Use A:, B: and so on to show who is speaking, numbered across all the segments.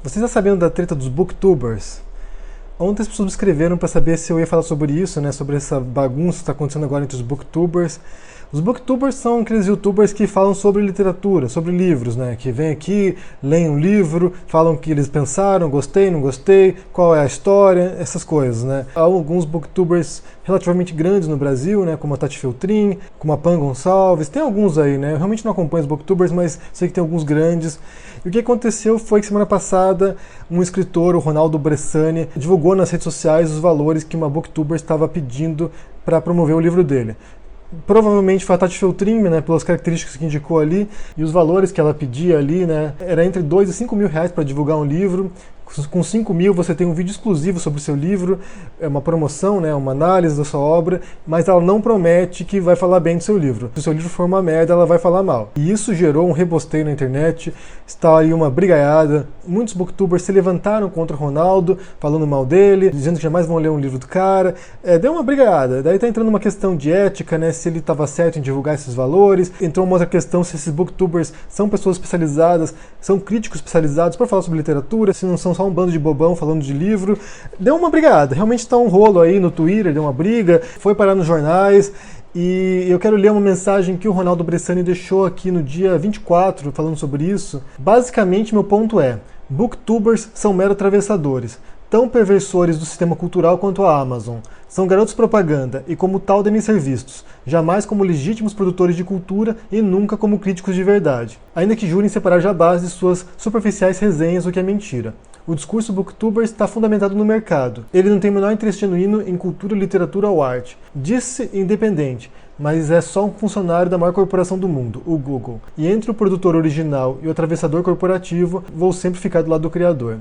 A: Vocês já sabiam da treta dos booktubers? Ontem as pessoas me escreveram para saber se eu ia falar sobre isso, né? Sobre essa bagunça que está acontecendo agora entre os booktubers. Os booktubers são aqueles youtubers que falam sobre literatura, sobre livros, né? Que vêm aqui, leem um livro, falam o que eles pensaram, gostei, não gostei, qual é a história, essas coisas, né? Há alguns booktubers relativamente grandes no Brasil, né? Como a Tati Feltrin, como a Pan Gonçalves, tem alguns aí, né? Eu realmente não acompanho os booktubers, mas sei que tem alguns grandes. E o que aconteceu foi que semana passada um escritor, o Ronaldo Bressani, divulgou nas redes sociais os valores que uma booktuber estava pedindo para promover o livro dele. Provavelmente foi a Tati Feltrin, né, pelas características que indicou ali, e os valores que ela pedia ali, né, era entre 2 e 5 mil reais para divulgar um livro. Com 5 mil você tem um vídeo exclusivo sobre o seu livro, é uma promoção, né, uma análise da sua obra, mas ela não promete que vai falar bem do seu livro. Se o seu livro for uma merda, ela vai falar mal. E isso gerou um rebosteio na internet, está aí uma brigaiada, muitos booktubers se levantaram contra o Ronaldo, falando mal dele, dizendo que jamais vão ler um livro do cara. Deu uma brigaiada. Daí tá entrando uma questão de ética, né, se ele estava certo em divulgar esses valores. Entrou uma outra questão se esses booktubers são pessoas especializadas, são críticos especializados para falar sobre literatura, se não são só um bando de bobão falando de livro. Deu uma brigada, realmente está um rolo aí no Twitter, deu uma briga, foi parar nos jornais. E eu quero ler uma mensagem que o Ronaldo Bressani deixou aqui no dia 24, falando sobre isso. Basicamente, meu ponto é: booktubers são mero atravessadores, tão perversores do sistema cultural quanto a Amazon. São garotos propaganda e, como tal, devem ser vistos, jamais como legítimos produtores de cultura e nunca como críticos de verdade, ainda que jurem separar jabás de suas superficiais resenhas, o que é mentira. O discurso booktuber está fundamentado no mercado. Ele não tem o menor interesse genuíno em cultura, literatura ou arte. Diz-se independente, mas é só um funcionário da maior corporação do mundo, o Google. E entre o produtor original e o atravessador corporativo, vou sempre ficar do lado do criador.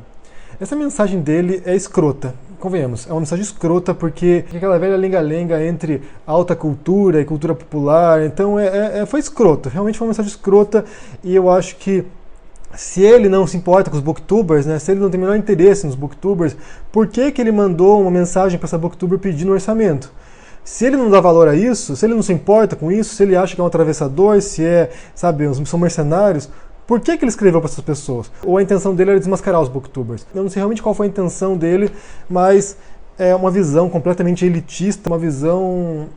A: Essa mensagem dele é escrota. Convenhamos, é uma mensagem escrota porque é aquela velha lenga-lenga entre alta cultura e cultura popular. Então foi escrota, realmente foi uma mensagem escrota, e eu acho que se ele não se importa com os booktubers, né, se ele não tem o menor interesse nos booktubers, por que ele mandou uma mensagem para essa booktuber pedindo um orçamento? Se ele não dá valor a isso, se ele não se importa com isso, se ele acha que é um atravessador, se são mercenários, por que ele escreveu para essas pessoas? Ou a intenção dele era desmascarar os booktubers? Eu não sei realmente qual foi a intenção dele, mas é uma visão completamente elitista, uma visão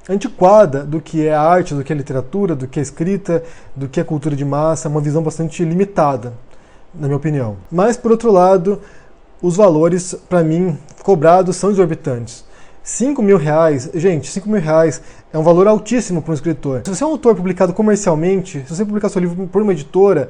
A: antiquada do que é arte, do que é literatura, do que é escrita, do que é cultura de massa, uma visão bastante limitada, na minha opinião. Mas, por outro lado, os valores, para mim, cobrados são exorbitantes. 5 mil reais, gente, 5 mil reais é um valor altíssimo para um escritor. Se você é um autor publicado comercialmente, se você publicar seu livro por uma editora,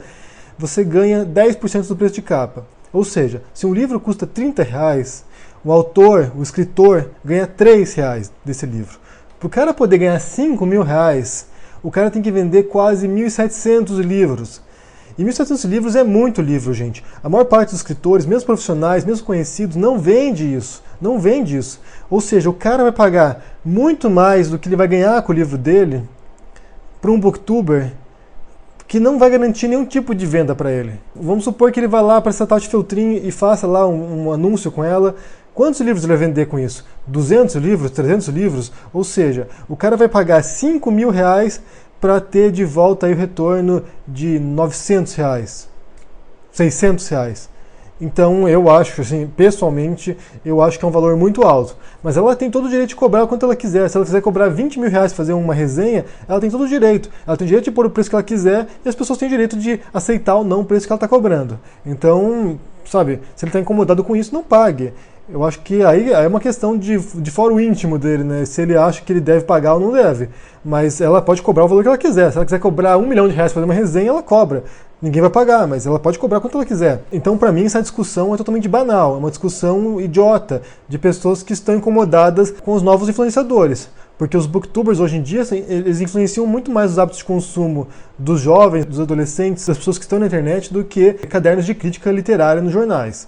A: você ganha 10% do preço de capa. Ou seja, se um livro custa 30 reais, o autor, o escritor, ganha 3 reais desse livro. Para o cara poder ganhar 5 mil reais, o cara tem que vender quase 1.700 livros. E 1.700 livros é muito livro, gente. A maior parte dos escritores, mesmo profissionais, mesmo conhecidos, não vende isso. Não vende isso. Ou seja, o cara vai pagar muito mais do que ele vai ganhar com o livro dele para um booktuber que não vai garantir nenhum tipo de venda para ele. Vamos supor que ele vá lá para essa Tati Feltrin e faça lá um anúncio com ela. Quantos livros ele vai vender com isso? 200 livros? 300 livros? Ou seja, o cara vai pagar 5 mil reais para ter de volta aí o retorno de 900 reais, 600 reais. Então eu acho, assim, pessoalmente, eu acho que é um valor muito alto. Mas ela tem todo o direito de cobrar quanto ela quiser. Se ela quiser cobrar 20 mil reais para fazer uma resenha, ela tem todo o direito. Ela tem o direito de pôr o preço que ela quiser e as pessoas têm o direito de aceitar ou não o preço que ela está cobrando. Então, sabe, se ele está incomodado com isso, não pague. Eu acho que aí é uma questão de foro íntimo dele, né? Se ele acha que ele deve pagar ou não deve. Mas ela pode cobrar o valor que ela quiser. Se ela quiser cobrar 1 milhão de reais para fazer uma resenha, ela cobra. Ninguém vai pagar, mas ela pode cobrar quanto ela quiser. Então, para mim, essa discussão é totalmente banal. É uma discussão idiota de pessoas que estão incomodadas com os novos influenciadores. Porque os booktubers, hoje em dia, eles influenciam muito mais os hábitos de consumo dos jovens, dos adolescentes, das pessoas que estão na internet, do que cadernos de crítica literária nos jornais.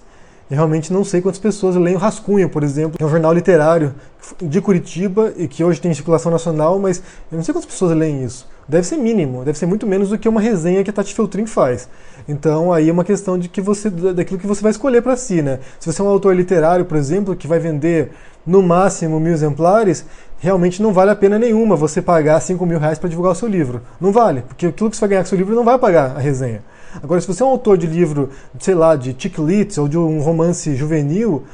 A: Eu realmente não sei quantas pessoas leem o Rascunho, por exemplo, que é um jornal literário de Curitiba e que hoje tem circulação nacional, mas eu não sei quantas pessoas leem isso. Deve ser mínimo, deve ser muito menos do que uma resenha que a Tati Feltrin faz. Então aí é uma questão daquilo que você vai escolher para si, né? Se você é um autor literário, por exemplo, que vai vender no máximo 1.000 exemplares, realmente não vale a pena nenhuma você pagar 5 mil reais para divulgar o seu livro. Não vale, porque aquilo que você vai ganhar com o seu livro não vai pagar a resenha. Agora, se você é um autor de livro, sei lá, de chick lit ou de um romance juvenil,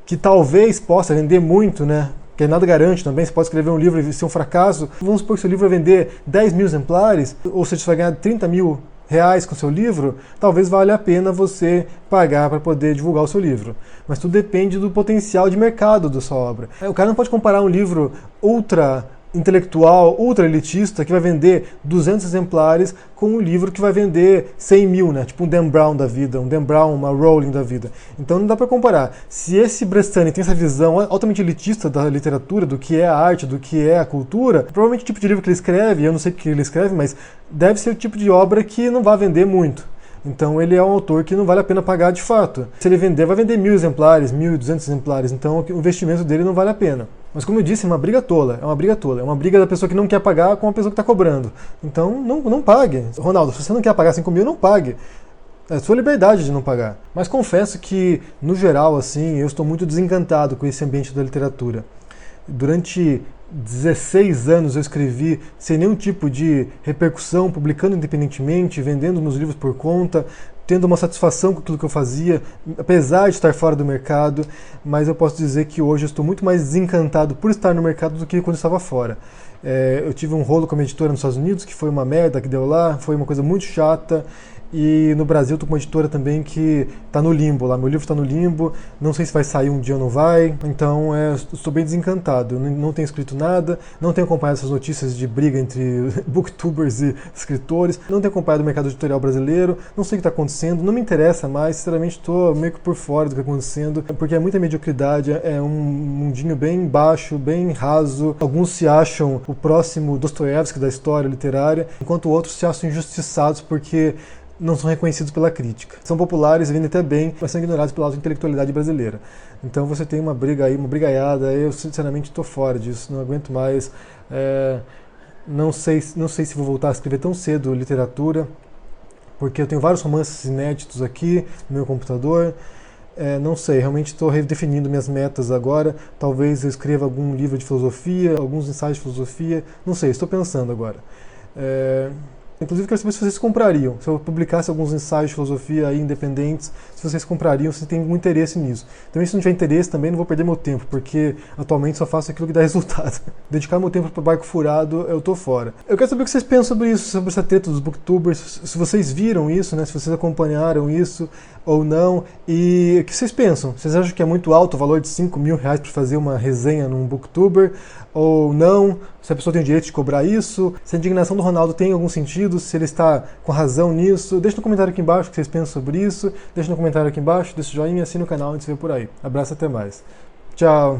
A: que talvez possa vender muito, né? Que nada garante também, você pode escrever um livro e ser um fracasso. Vamos supor que seu livro vai vender 10 mil exemplares, ou seja, você vai ganhar 30 mil reais com o seu livro, talvez valha a pena você pagar para poder divulgar o seu livro. Mas tudo depende do potencial de mercado da sua obra. O cara não pode comparar um livro ultra intelectual, ultra elitista, que vai vender 200 exemplares com um livro que vai vender 100 mil, né? Tipo um Dan Brown da vida, um Dan Brown, uma Rowling da vida. Então não dá para comparar. Se esse Brestani tem essa visão altamente elitista da literatura, do que é a arte, do que é a cultura, provavelmente o tipo de livro que ele escreve, eu não sei o que ele escreve, mas deve ser o tipo de obra que não vai vender muito. Então ele é um autor que não vale a pena pagar de fato. Se ele vender, vai vender 1.000 exemplares, 1.200 exemplares, então o investimento dele não vale a pena. Mas como eu disse, é uma briga tola, é uma briga tola. É uma briga da pessoa que não quer pagar com a pessoa que está cobrando. Então não pague. Ronaldo, se você não quer pagar 5 mil, não pague. É sua liberdade de não pagar. Mas confesso que, no geral, assim, eu estou muito desencantado com esse ambiente da literatura. Durante 16 anos eu escrevi sem nenhum tipo de repercussão, publicando independentemente, vendendo meus livros por conta, tendo uma satisfação com aquilo que eu fazia, apesar de estar fora do mercado, mas eu posso dizer que hoje eu estou muito mais desencantado por estar no mercado do que quando eu estava fora. Eu tive um rolo com a minha editora nos Estados Unidos, que foi uma merda que deu lá, foi uma coisa muito chata. E no Brasil eu tô com uma editora também que está no limbo lá, meu livro está no limbo, não sei se vai sair um dia ou não vai, então estou bem desencantado, eu não tenho escrito nada, não tenho acompanhado essas notícias de briga entre booktubers e escritores, não tenho acompanhado o mercado editorial brasileiro, não sei o que está acontecendo, não me interessa mais, sinceramente estou meio que por fora do que está acontecendo, porque é muita mediocridade, é um mundinho bem baixo, bem raso, alguns se acham o próximo Dostoiévski da história literária, enquanto outros se acham injustiçados porque não são reconhecidos pela crítica. São populares, vendem até bem, mas são ignorados pela alta intelectualidade brasileira. Então você tem uma briga aí, uma brigaiada, eu sinceramente estou fora disso, não aguento mais. Não sei se vou voltar a escrever tão cedo literatura, porque eu tenho vários romances inéditos aqui no meu computador. Não sei, realmente estou redefinindo minhas metas agora. Talvez eu escreva algum livro de filosofia, alguns ensaios de filosofia, não sei, estou pensando agora. Inclusive, quero saber se vocês comprariam. Se eu publicasse alguns ensaios de filosofia aí independentes, se vocês comprariam, se tem algum interesse nisso. Também, se não tiver interesse, também não vou perder meu tempo, porque atualmente só faço aquilo que dá resultado. Dedicar meu tempo para o barco furado, eu tô fora. Eu quero saber o que vocês pensam sobre isso, sobre essa treta dos booktubers, se vocês viram isso, né? Se vocês acompanharam isso ou não. E o que vocês pensam? Vocês acham que é muito alto o valor de 5 mil reais para fazer uma resenha num booktuber? Ou não? Se a pessoa tem o direito de cobrar isso? Se a indignação do Ronaldo tem algum sentido? Se ele está com razão nisso? Deixa no comentário aqui embaixo o que vocês pensam sobre isso. Deixa no comentário aqui embaixo, deixa o joinha, assina o canal e a gente se vê por aí. Abraço, até mais. Tchau!